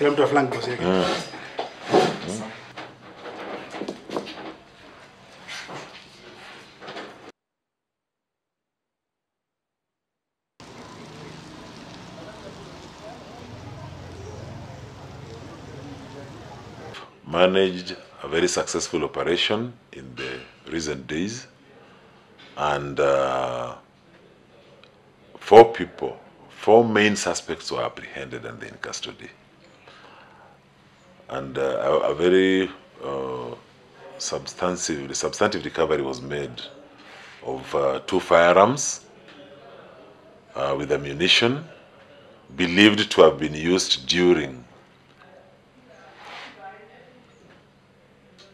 Kila mtu aflank boss yake. Managed a very successful operation in the recent days, and 4 main suspects were apprehended and in custody. And a very substantive recovery was made of 2 firearms with ammunition believed to have been used during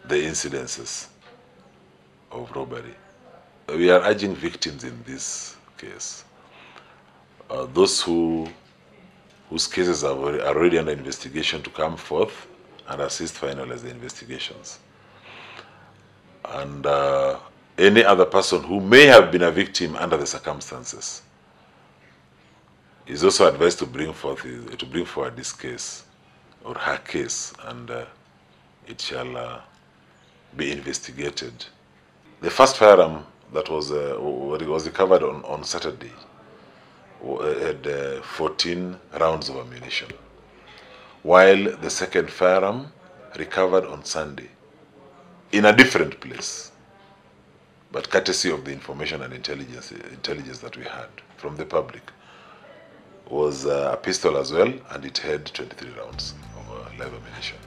the incidences of robbery. We are urging victims in this case, those whose cases are already under investigation, to come forth and assist finalize the investigations. And any other person who may have been a victim under the circumstances is also advised to bring forward this case or her case, and it shall be investigated. The first firearm that was recovered on Saturday had 14 rounds of ammunition, while the second firearm recovered on Sunday in a different place, but courtesy of the information and intelligence that we had from the public, was a pistol as well, and it had 23 rounds of live ammunition.